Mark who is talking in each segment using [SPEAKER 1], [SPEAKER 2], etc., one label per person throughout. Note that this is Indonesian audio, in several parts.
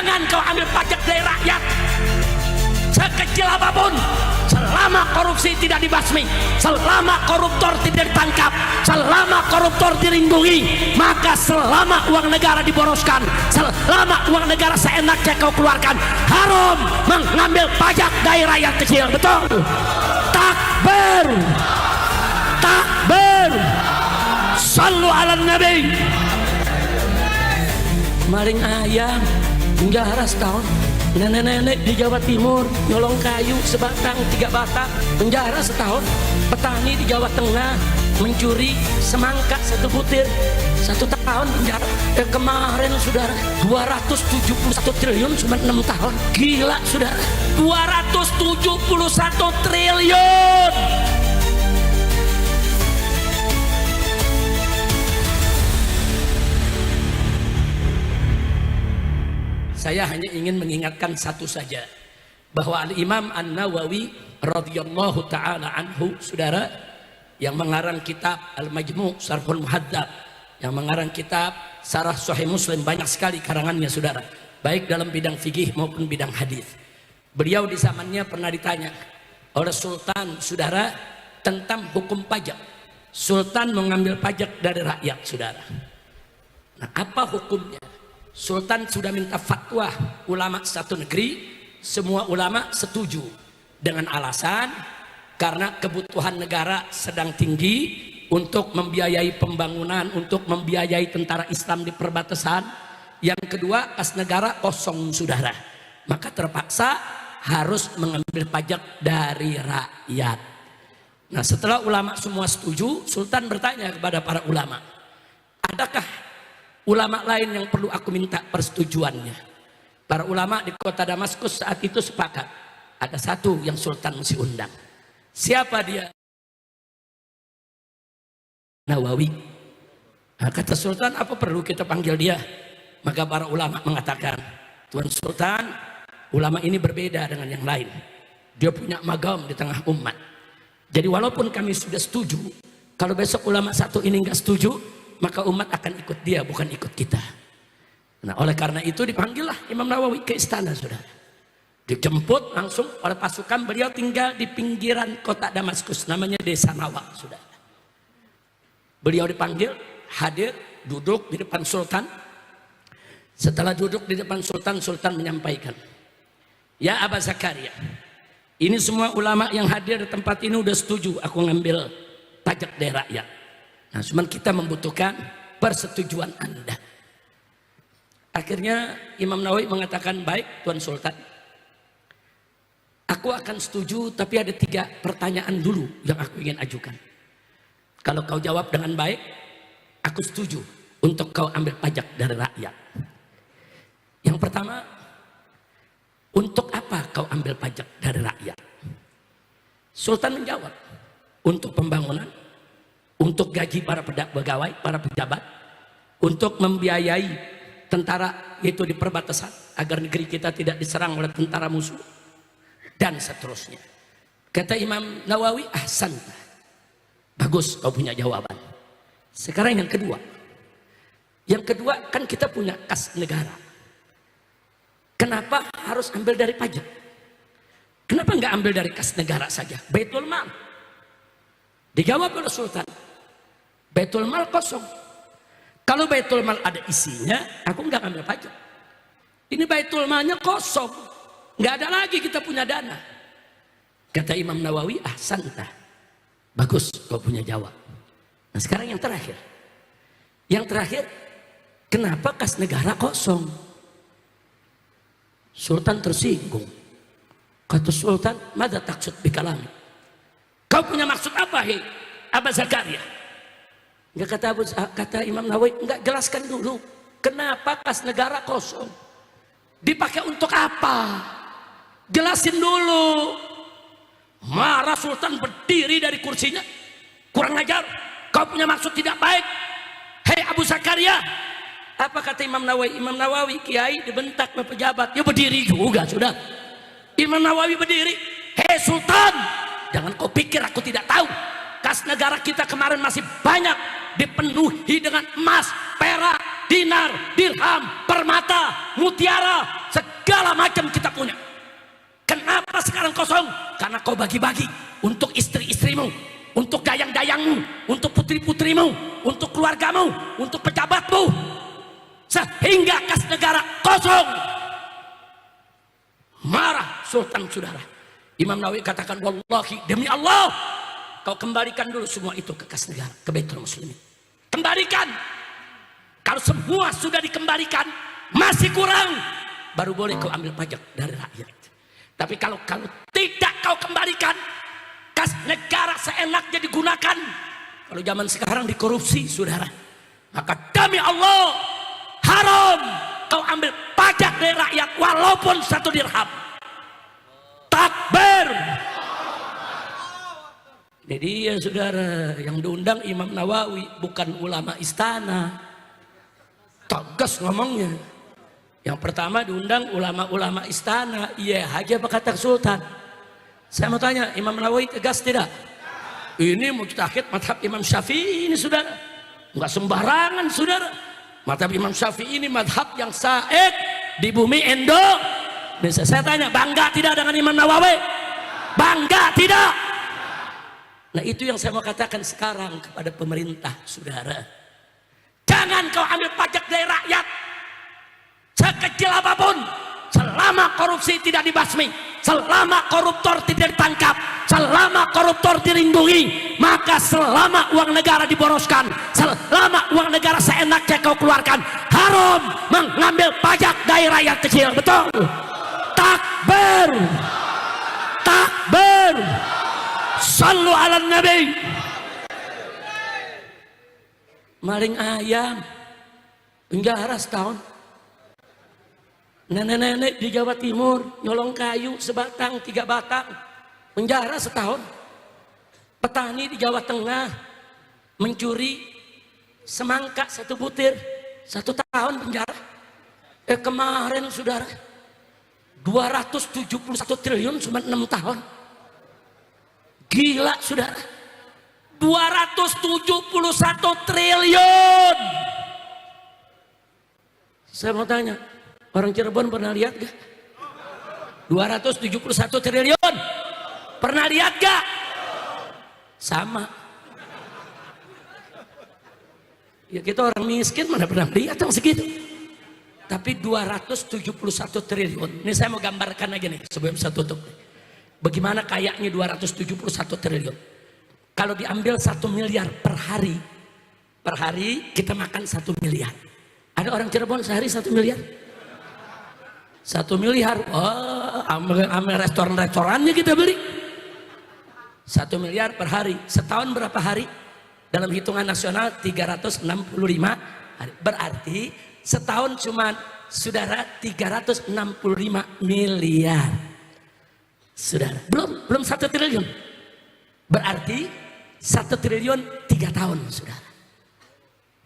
[SPEAKER 1] Jangan kau ambil pajak dari rakyat sekecil apapun. Selama korupsi tidak dibasmi, selama koruptor tidak ditangkap, selama koruptor dilindungi, maka selama uang negara diboroskan, selama uang negara seenaknya kau keluarkan, haram mengambil pajak dari rakyat kecil. Betul? Takbir, takbir, sallu ala nabi. Maling ayam penjara setahun. Nenek-nenek di Jawa Timur nyolong kayu sebatang 3 batang penjara setahun. Petani di Jawa Tengah mencuri semangka 1 butir 1 tahun penjara. Kemarin saudara 271 triliun cuma 6 tahun. Gila saudara, 271 triliun. Saya hanya ingin mengingatkan satu saja, bahwa Al-Imam An-Nawawi radhiyallahu ta'ala anhu, saudara, yang mengarang kitab Al-Majmu' Syarhul Muhadzab, yang mengarang kitab Syarah Sahih Muslim, banyak sekali karangannya saudara, baik dalam bidang fikih maupun bidang hadis. Beliau di zamannya pernah ditanya oleh Sultan, saudara, tentang hukum pajak. Sultan mengambil pajak dari rakyat, saudara. Nah, apa hukumnya? Sultan sudah minta fatwa ulama satu negeri, semua ulama setuju dengan alasan karena kebutuhan negara sedang tinggi untuk membiayai pembangunan, untuk membiayai tentara Islam di perbatasan. Yang kedua, kas negara kosong saudara, maka terpaksa harus mengambil pajak dari rakyat. Nah, setelah ulama semua setuju, Sultan bertanya kepada para ulama, adakah ulama lain yang perlu aku minta persetujuannya? Para ulama di kota Damaskus saat itu sepakat, ada satu yang Sultan mesti undang. Siapa dia? Nawawi. Nah, kata Sultan, apa perlu kita panggil dia? Maka para ulama mengatakan, Tuan Sultan, ulama ini berbeda dengan yang lain. Dia punya magam di tengah umat. Jadi walaupun kami sudah setuju, kalau besok ulama satu ini nggak setuju, maka umat akan ikut dia, bukan ikut kita. Nah, oleh karena itu dipanggillah Imam Nawawi ke istana, saudara. Dijemput langsung oleh pasukan. Beliau tinggal di pinggiran kota Damaskus, namanya Desa Nawa, saudara. Beliau dipanggil, hadir, duduk di depan Sultan. Setelah duduk di depan Sultan, Sultan menyampaikan, ya Aba Zakaria, ini semua ulama yang hadir di tempat ini udah setuju aku ngambil pajak dari rakyat. Nah, cuman kita membutuhkan persetujuan Anda. Akhirnya Imam Nawawi mengatakan, baik Tuan Sultan, aku akan setuju, tapi ada 3 pertanyaan dulu yang aku ingin ajukan. Kalau kau jawab dengan baik, aku setuju untuk kau ambil pajak dari rakyat. Yang pertama, untuk apa kau ambil pajak dari rakyat? Sultan menjawab, untuk pembangunan, untuk gaji para pegawai, para pejabat, untuk membiayai tentara itu di perbatasan agar negeri kita tidak diserang oleh tentara musuh, dan seterusnya. Kata Imam Nawawi, ahsan, bagus kau punya jawaban. Sekarang yang kedua. Yang kedua, kan kita punya kas negara. Kenapa harus ambil dari pajak? Kenapa nggak ambil dari kas negara saja, Baitul Mal? Dijawab oleh Sultan, Baitul Mal kosong. Kalau Baitul Mal ada isinya, aku nggak ambil pajak. Ini Baitul Malnya kosong, nggak ada lagi kita punya dana. Kata Imam Nawawi, ahsanta, bagus kau punya jawab. Nah, sekarang yang terakhir. Yang terakhir, kenapa kas negara kosong? Sultan tersinggung. Kata Sultan, mada taksud bikalami? Kau punya maksud apa, hei Aba Zakaria? Enggak, kata Imam Nawawi, enggak, jelaskan dulu. Kenapa kas negara kosong? Dipakai untuk apa? Jelasin dulu. Marah Sultan, berdiri dari kursinya. Kurang ajar, kau punya maksud tidak baik, hei Abu Zakaria. Apa kata Imam Nawawi? Imam Nawawi kiai dibentak oleh pejabat, dia berdiri juga sudah. Imam Nawawi berdiri, hei Sultan, jangan kau pikir aku tidak tahu. Kas negara kita kemarin masih banyak dipenuhi dengan emas, perak, dinar, dirham, permata, mutiara, segala macam kita punya. Kenapa sekarang kosong? Karena kau bagi-bagi untuk istri-istrimu, untuk dayang-dayangmu, untuk putri-putrimu, untuk keluargamu, untuk pejabatmu, sehingga kas negara kosong. Marah Sultan, saudara. Imam Nawawi katakan, wallahi, demi Allah, kau kembalikan dulu semua itu ke kas negara, ke Baitul Muslimin. Kembalikan. Kalau semua sudah dikembalikan masih kurang, baru boleh kau ambil pajak dari rakyat. Tapi kalau tidak kau kembalikan, kas negara seenaknya digunakan. Kalau zaman sekarang dikorupsi, saudara, maka demi Allah haram kau ambil pajak dari rakyat walaupun 1 dirham. Takbir. Ini dia, saudara, yang diundang Imam Nawawi, bukan ulama istana. Tegas ngomongnya. Yang pertama diundang ulama-ulama istana. Iya aja apa kata Sultan. Saya mau tanya, Imam Nawawi tegas tidak? Ini mujtahid madhab Imam Syafi'i ini, saudara. Enggak sembarangan, saudara. Madhab Imam Syafi'i ini madhab yang said di bumi Indonesia. Saya tanya, bangga tidak dengan Imam Nawawi? Bangga tidak? Nah, itu yang saya mau katakan sekarang kepada pemerintah, saudara. Jangan kau ambil pajak dari rakyat sekecil apapun, selama korupsi tidak dibasmi, selama koruptor tidak ditangkap, selama koruptor dilindungi, maka selama uang negara diboroskan, selama uang negara seenaknya kau keluarkan, haram mengambil pajak dari rakyat kecil. Betul? Takbir, takbir. Sallu ala Nabi. Maling ayam penjara setahun. Nenek-nenek di Jawa Timur nyolong kayu sebatang 3 batang penjara setahun. Petani di Jawa Tengah mencuri semangka 1 butir 1 tahun penjara. Kemarin, saudara, 271 triliun cuma 6 tahun. Gila, saudara. 271 triliun. Saya mau tanya, orang Cirebon pernah lihat gak? 271 triliun. Pernah lihat gak? Sama. Ya kita orang miskin mana pernah lihat yang segitu. Tapi 271 triliun. Ini saya mau gambarkan aja nih sebelum saya tutup. Bagaimana kayaknya 271 triliun. Kalau diambil 1 miliar per hari kita makan 1 miliar. Ada orang Cirebon sehari 1 miliar? 1 miliar, ambil restoran-restorannya kita beli. 1 miliar per hari. Setahun berapa hari? Dalam hitungan nasional 365 hari. Berarti setahun cuma, saudara, 365 miliar. Saudara, belum 1 triliun. Berarti 1 triliun 3 tahun, saudara.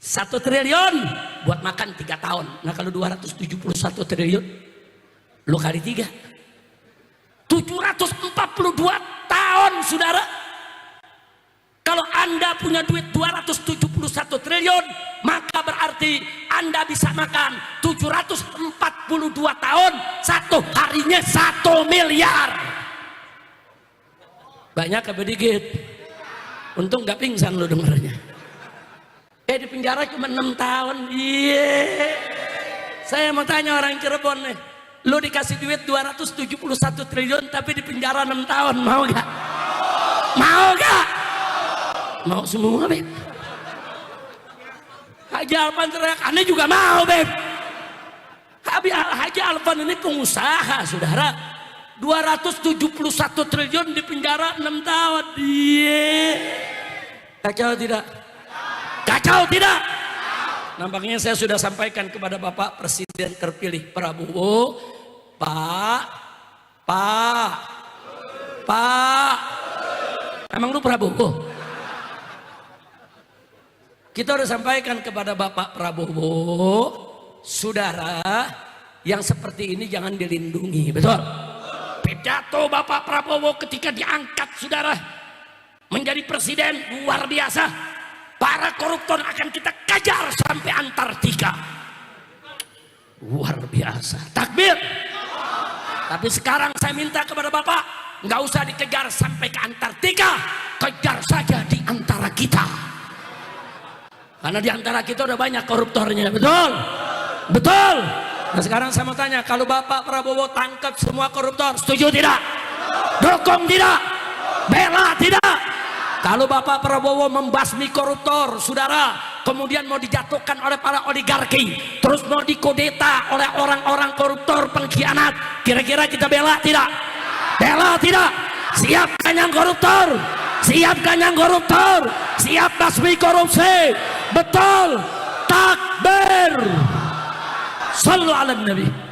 [SPEAKER 1] 1 triliun buat makan 3 tahun. Nah, kalau 271 triliun lu kali 3, 742 tahun, saudara. Kalau Anda punya duit 271 triliun, maka berarti Anda bisa makan 742 tahun, 1 harinya 1 miliar. Banyak apa dikit? Untung gak pingsan lu dengarnya. Di penjara cuma 6 tahun. Saya mau tanya orang Cirebon nih, lu dikasih duit 271 triliun tapi di penjara 6 tahun, mau gak? Mau gak? Mau semua, Beb. Haji Alfan teriak, aneh juga mau, Beb. Haji Alfan ini pengusaha, saudara. 271 triliun di penjara 6 tahun. Kacau tidak? Kacau tidak? Nampaknya saya sudah sampaikan kepada Bapak Presiden terpilih Prabowo. Pak, emang lu Prabowo? Kita udah sampaikan kepada Bapak Prabowo, saudara, yang seperti ini jangan dilindungi, betul? Pidato Bapak Prabowo ketika diangkat, saudara, menjadi presiden luar biasa. Para koruptor akan kita kejar sampai Antartika. Luar biasa. Takbir. Tapi sekarang saya minta kepada Bapak, nggak usah dikejar sampai ke Antartika, kejar saja di antara kita. Karena di antara kita udah banyak koruptornya, betul? Betul. Nah sekarang saya mau tanya, kalau Bapak Prabowo tangkap semua koruptor, setuju tidak? Dukung tidak? Bela tidak? Kalau Bapak Prabowo membasmi koruptor, saudara, kemudian mau dijatuhkan oleh para oligarki, terus mau dikodeta oleh orang-orang koruptor pengkhianat, kira-kira kita bela tidak? Bela tidak? Siapkan yang koruptor, siapkan yang koruptor, siap basmi korupsi, betul? Takbir. Sallu ala Nabi.